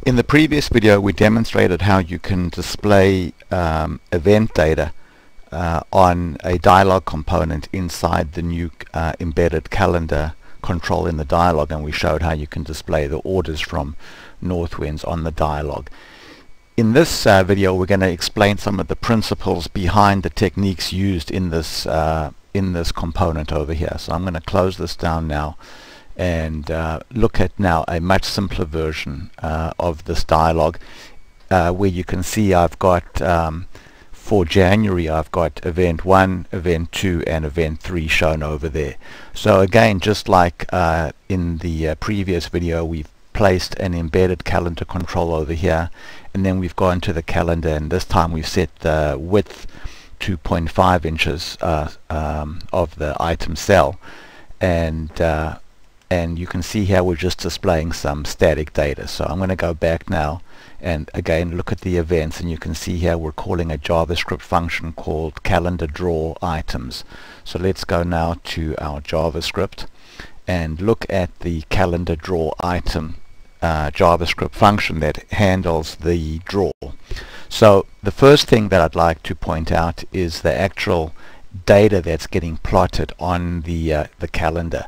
In the previous video we demonstrated how you can display event data on a dialog component inside the new embedded calendar control in the dialog, and we showed how you can display the orders from Northwinds on the dialog. In this video we're going to explain some of the principles behind the techniques used in this component over here. So I'm going to close this down now and look at now a much simpler version of this dialog, where you can see I've got for January I've got event 1, event 2 and event 3 shown over there. So again, just like in the previous video, we've placed an embedded calendar control over here, and then we've gone to the calendar, and this time we've set the width to 0.5 inches of the item cell, and you can see here we're just displaying some static data. So I'm going to go back now and again look at the events, and you can see here we're calling a JavaScript function called calendar_draw items. So let's go now to our JavaScript and look at the calendar_draw item JavaScript function that handles the draw. So the first thing that I'd like to point out is the actual data that's getting plotted on the calendar.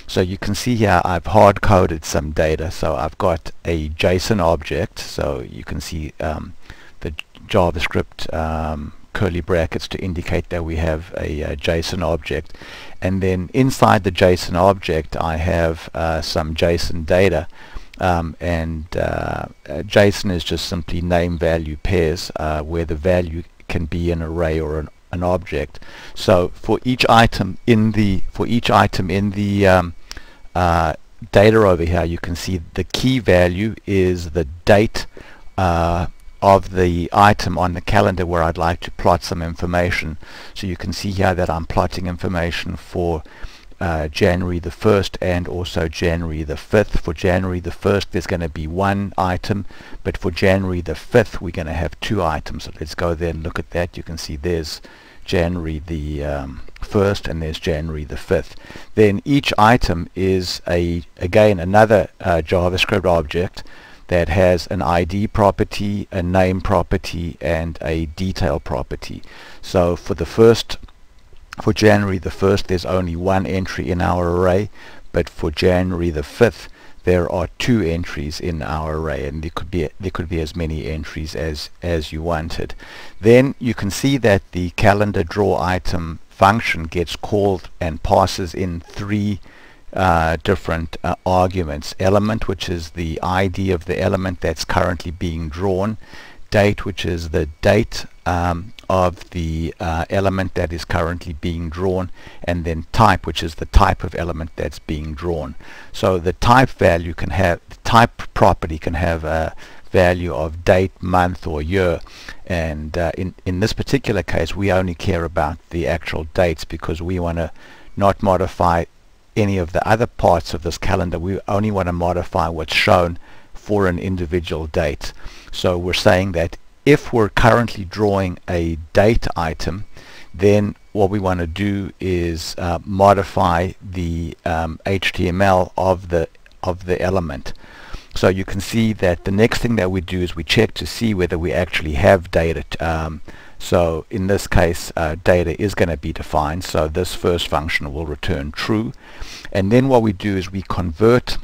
So you can see here I've hard-coded some data. So I've got a JSON object, so you can see the JavaScript curly brackets to indicate that we have a JSON object, and then inside the JSON object I have some JSON data, and JSON is just simply name value pairs, where the value can be an array or an object. So for each item in the data over here, you can see the key value is the date of the item on the calendar where I'd like to plot some information. So you can see here that I'm plotting information for January the 1st and also January the 5th. For January the 1st there's going to be one item, but for January the 5th we're going to have two items. So let's go there and look at that. You can see there's January the 1st and there's January the 5th. Then each item is again another JavaScript object that has an ID property, a name property and a detail property. So for January the 1st there's only one entry in our array, but for January the 5th there are two entries in our array, and there could be as many entries as you wanted. Then you can see that the calendar draw item function gets called and passes in three different arguments: element, which is the ID of the element that's currently being drawn; date, which is the date of the element that is currently being drawn; and then type, which is the type of element that's being drawn. So the type property can have a value of date, month or year, and in this particular case we only care about the actual dates because we want to not modify any of the other parts of this calendar. We only want to modify what's shown for an individual date. So we're saying that if we're currently drawing a date item, then what we want to do is modify the HTML of the element. So you can see that the next thing that we do is we check to see whether we actually have data. So in this case data is going to be defined, so this first function will return true, and then what we do is we convert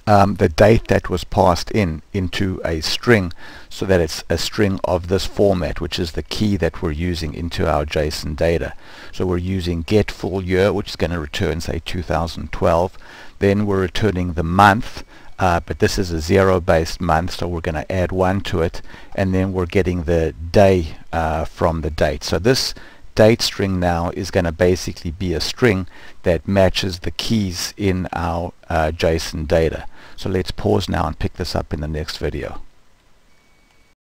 the date that was passed into a string, so that it's a string of this format, which is the key that we're using into our JSON data. So we're using get full year, which is going to return say 2012. Then we're returning the month, but this is a zero-based month, so we're going to add 1 to it, and then we're getting the day from the date. So this date string now is going to basically be a string that matches the keys in our JSON data. So let's pause now and pick this up in the next video.